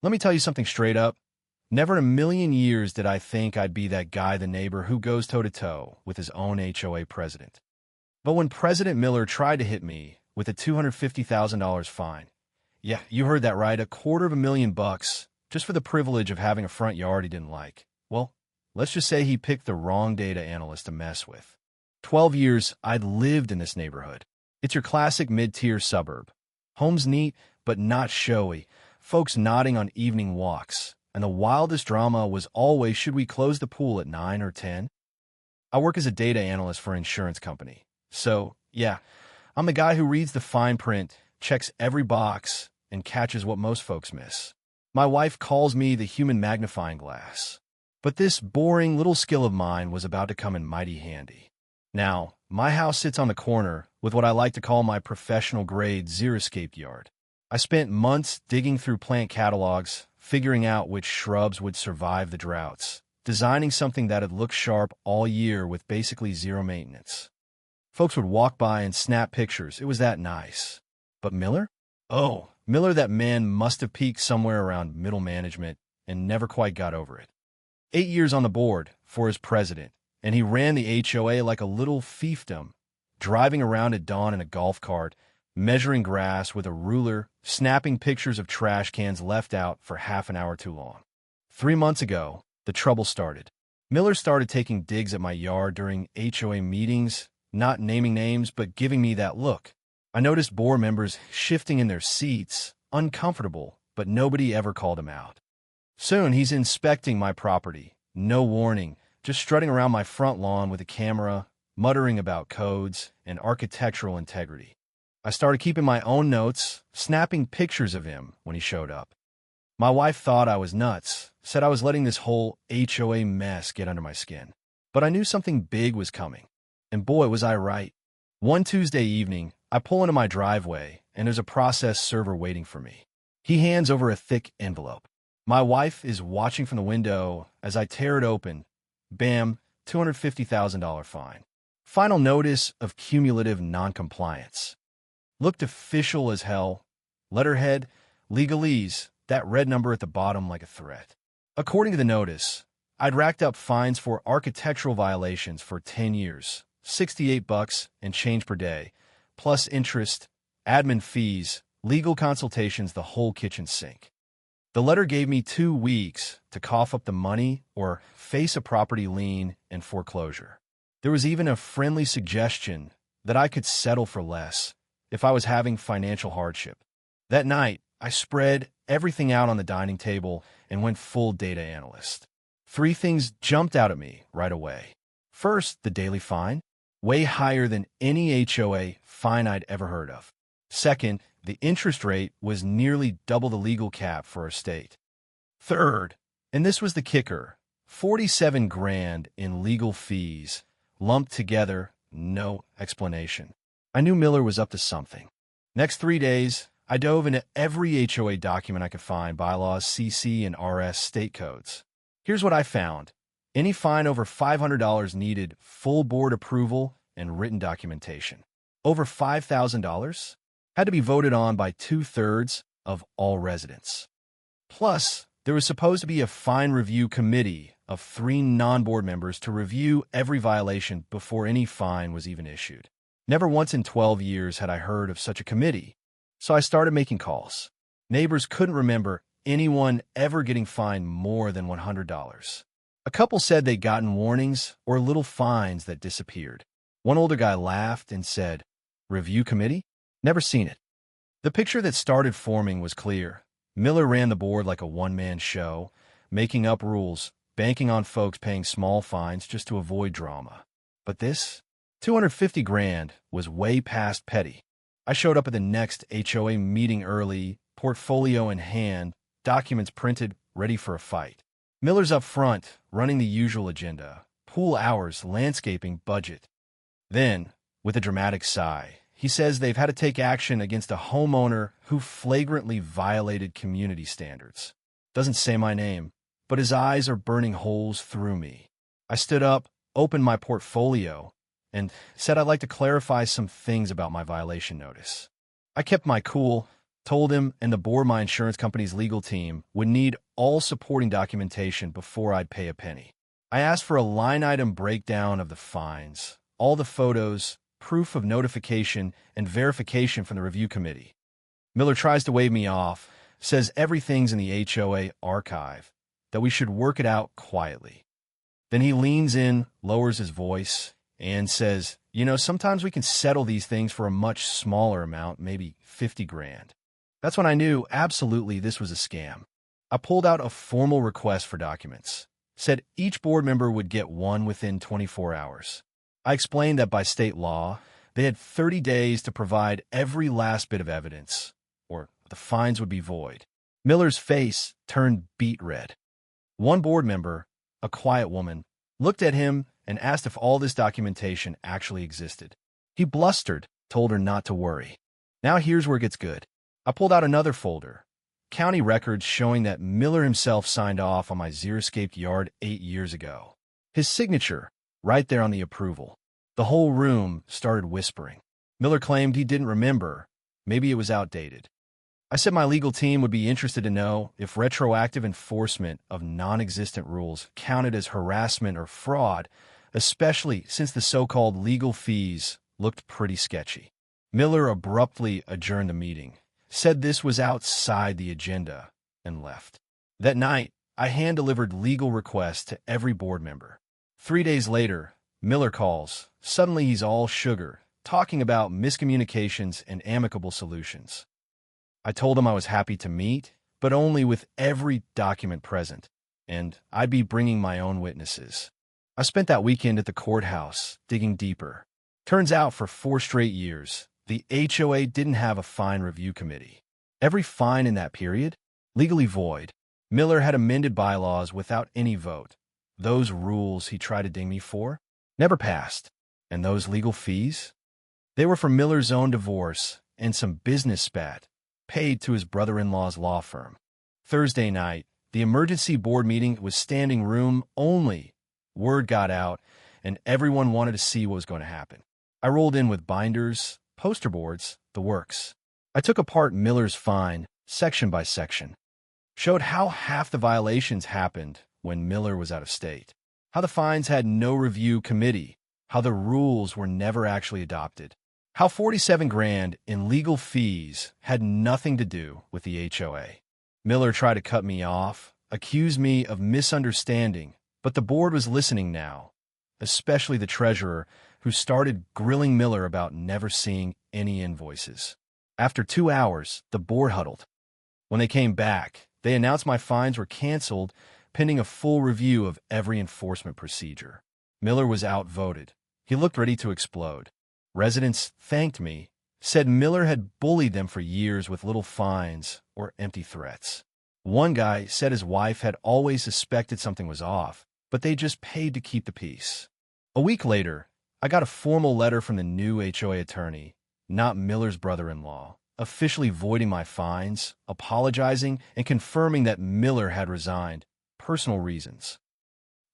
Let me tell you something straight up. Never in a million years did I think I'd be that guy, the neighbor who goes toe-to-toe with his own HOA president. But when President Miller tried to hit me with a $250,000 fine, yeah, you heard that right, $250,000 just for the privilege of having a front yard he didn't like. Well, let's just say he picked the wrong data analyst to mess with. 12 years I'd lived in this neighborhood. It's your classic mid-tier suburb. Homes neat, but not showy. Folks nodding on evening walks. And the wildest drama was always, should we close the pool at 9 or 10? I work as a data analyst for an insurance company. So, yeah, I'm the guy who reads the fine print, checks every box, and catches what most folks miss. My wife calls me the human magnifying glass. But this boring little skill of mine was about to come in mighty handy. Now, my house sits on the corner with what I like to call my professional-grade xeriscaped yard. I spent months digging through plant catalogs, figuring out which shrubs would survive the droughts, designing something that'd look sharp all year with basically zero maintenance. Folks would walk by and snap pictures. It was that nice. But Miller? Oh, Miller, that man must have peaked somewhere around middle management and never quite got over it. 8 years on the board for his president, and he ran the HOA like a little fiefdom, driving around at dawn in a golf cart, measuring grass with a ruler, snapping pictures of trash cans left out for half an hour too long. 3 months ago, the trouble started. Miller started taking digs at my yard during HOA meetings, not naming names, but giving me that look. I noticed board members shifting in their seats, uncomfortable, but nobody ever called him out. Soon, he's inspecting my property. No warning, just strutting around my front lawn with a camera, muttering about codes and architectural integrity. I started keeping my own notes, snapping pictures of him when he showed up. My wife thought I was nuts, said I was letting this whole HOA mess get under my skin. But I knew something big was coming. And boy, was I right. One Tuesday evening, I pull into my driveway, and there's a process server waiting for me. He hands over a thick envelope. My wife is watching from the window as I tear it open. Bam, $250,000 fine. Final notice of cumulative noncompliance. Looked official as hell. Letterhead, legalese, that red number at the bottom like a threat. According to the notice, I'd racked up fines for architectural violations for 10 years, $68 and change per day, plus interest, admin fees, legal consultations, the whole kitchen sink. The letter gave me 2 weeks to cough up the money or face a property lien and foreclosure. There was even a friendly suggestion that I could settle for less if I was having financial hardship. That night, I spread everything out on the dining table and went full data analyst. 3 things jumped out at me right away. First, the daily fine, way higher than any HOA fine I'd ever heard of. Second, the interest rate was nearly double the legal cap for a state. Third, and this was the kicker, 47 grand in legal fees, lumped together, no explanation. I knew Miller was up to something. Next 3 days, I dove into every HOA document I could find, bylaws, CC, and RS state codes. Here's what I found. Any fine over $500 needed full board approval and written documentation. Over $5,000 had to be voted on by 2/3 of all residents. Plus, there was supposed to be a fine review committee of 3 non-board members to review every violation before any fine was even issued. Never once in 12 years had I heard of such a committee, so I started making calls. Neighbors couldn't remember anyone ever getting fined more than $100. A couple said they'd gotten warnings or little fines that disappeared. One older guy laughed and said, "Review committee? Never seen it." The picture that started forming was clear. Miller ran the board like a one-man show, making up rules, banking on folks paying small fines just to avoid drama. But this, 250 grand, was way past petty. I showed up at the next HOA meeting early, portfolio in hand, documents printed, ready for a fight. Miller's up front, running the usual agenda, pool hours, landscaping, budget. Then, with a dramatic sigh, he says they've had to take action against a homeowner who flagrantly violated community standards. Doesn't say my name, but his eyes are burning holes through me. I stood up, opened my portfolio, and said I'd like to clarify some things about my violation notice. I kept my cool, Told him and the board my insurance company's legal team would need all supporting documentation before I'd pay a penny. I asked for a line-item breakdown of the fines, all the photos, proof of notification, and verification from the review committee. Miller tries to wave me off, says everything's in the HOA archive, that we should work it out quietly. Then he leans in, lowers his voice, and says, sometimes we can settle these things for a much smaller amount, maybe 50 grand. That's when I knew absolutely this was a scam. I pulled out a formal request for documents, said each board member would get one within 24 hours. I explained that by state law, they had 30 days to provide every last bit of evidence, or the fines would be void. Miller's face turned beet red. One board member, a quiet woman, looked at him and asked if all this documentation actually existed. He blustered, told her not to worry. Now here's where it gets good. I pulled out another folder, county records showing that Miller himself signed off on my xeriscaped yard 8 years ago. His signature, right there on the approval. The whole room started whispering. Miller claimed he didn't remember. Maybe it was outdated. I said my legal team would be interested to know if retroactive enforcement of non-existent rules counted as harassment or fraud, especially since the so-called legal fees looked pretty sketchy. Miller abruptly adjourned the meeting, said this was outside the agenda, and left. That night, I hand-delivered legal requests to every board member. 3 days later, Miller calls. Suddenly he's all sugar, talking about miscommunications and amicable solutions. I told him I was happy to meet, but only with every document present, and I'd be bringing my own witnesses. I spent that weekend at the courthouse, digging deeper. Turns out for 4 straight years, the HOA didn't have a fine review committee. Every fine in that period, legally void. Miller had amended bylaws without any vote. Those rules he tried to ding me for never passed. And those legal fees? They were for Miller's own divorce and some business spat, paid to his brother-in-law's law firm. Thursday night, the emergency board meeting was standing room only. Word got out, and everyone wanted to see what was going to happen. I rolled in with binders, poster boards, the works. I took apart Miller's fine, section by section. Showed how half the violations happened when Miller was out of state. How the fines had no review committee. How the rules were never actually adopted. How 47 grand in legal fees had nothing to do with the HOA. Miller tried to cut me off, accused me of misunderstanding, but the board was listening now, especially the treasurer, who started grilling Miller about never seeing any invoices. After 2 hours, the board huddled. When they came back, they announced my fines were canceled, pending a full review of every enforcement procedure. Miller was outvoted. He looked ready to explode. Residents thanked me, said Miller had bullied them for years with little fines or empty threats. One guy said his wife had always suspected something was off, but they just paid to keep the peace. A week later, I got a formal letter from the new HOA attorney, not Miller's brother-in-law, officially voiding my fines, apologizing, and confirming that Miller had resigned, personal reasons.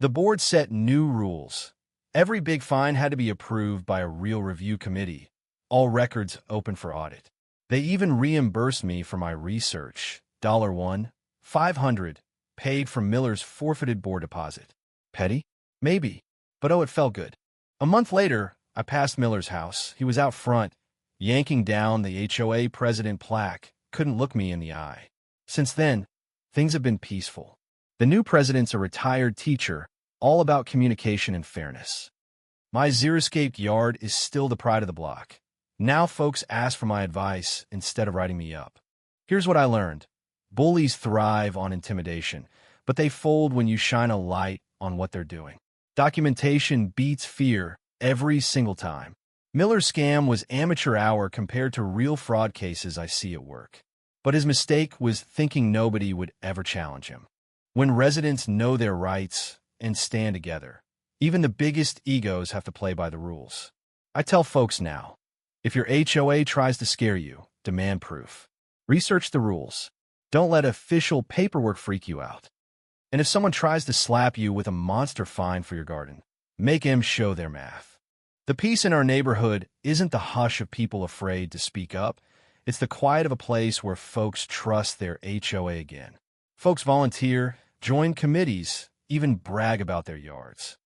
The board set new rules. Every big fine had to be approved by a real review committee, all records open for audit. They even reimbursed me for my research, $1, $500, paid from Miller's forfeited board deposit. Petty? Maybe, but it felt good. A month later, I passed Miller's house. He was out front, yanking down the HOA president plaque, couldn't look me in the eye. Since then, things have been peaceful. The new president's a retired teacher, all about communication and fairness. My xeriscaped yard is still the pride of the block. Now folks ask for my advice instead of writing me up. Here's what I learned. Bullies thrive on intimidation, but they fold when you shine a light on what they're doing. Documentation beats fear every single time. Miller's scam was amateur hour compared to real fraud cases I see at work. But his mistake was thinking nobody would ever challenge him. When residents know their rights and stand together, even the biggest egos have to play by the rules. I tell folks now, if your HOA tries to scare you, demand proof. Research the rules. Don't let official paperwork freak you out. And if someone tries to slap you with a monster fine for your garden, make them show their math. The peace in our neighborhood isn't the hush of people afraid to speak up. It's the quiet of a place where folks trust their HOA again. Folks volunteer, join committees, even brag about their yards.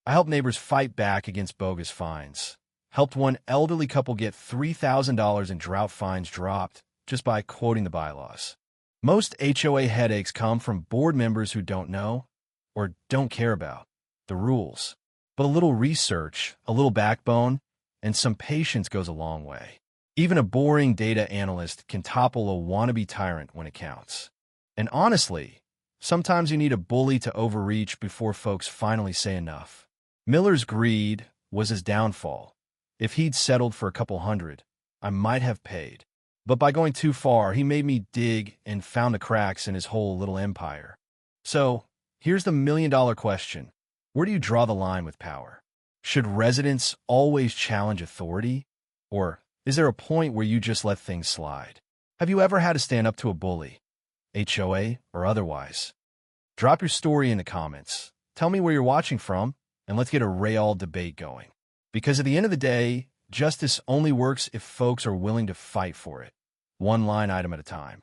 I helped neighbors fight back against bogus fines. Helped one elderly couple get $3,000 in drought fines dropped just by quoting the bylaws. Most HOA headaches come from board members who don't know or don't care about the rules. But a little research, a little backbone, and some patience goes a long way. Even a boring data analyst can topple a wannabe tyrant when it counts. And honestly, sometimes you need a bully to overreach before folks finally say enough. Miller's greed was his downfall. If he'd settled for a couple hundred, I might have paid. But by going too far, he made me dig and found the cracks in his whole little empire. So, here's the million-dollar question. Where do you draw the line with power? Should residents always challenge authority? Or is there a point where you just let things slide? Have you ever had to stand up to a bully, HOA or otherwise? Drop your story in the comments. Tell me where you're watching from, and let's get a real debate going. Because at the end of the day, justice only works if folks are willing to fight for it, one line item at a time.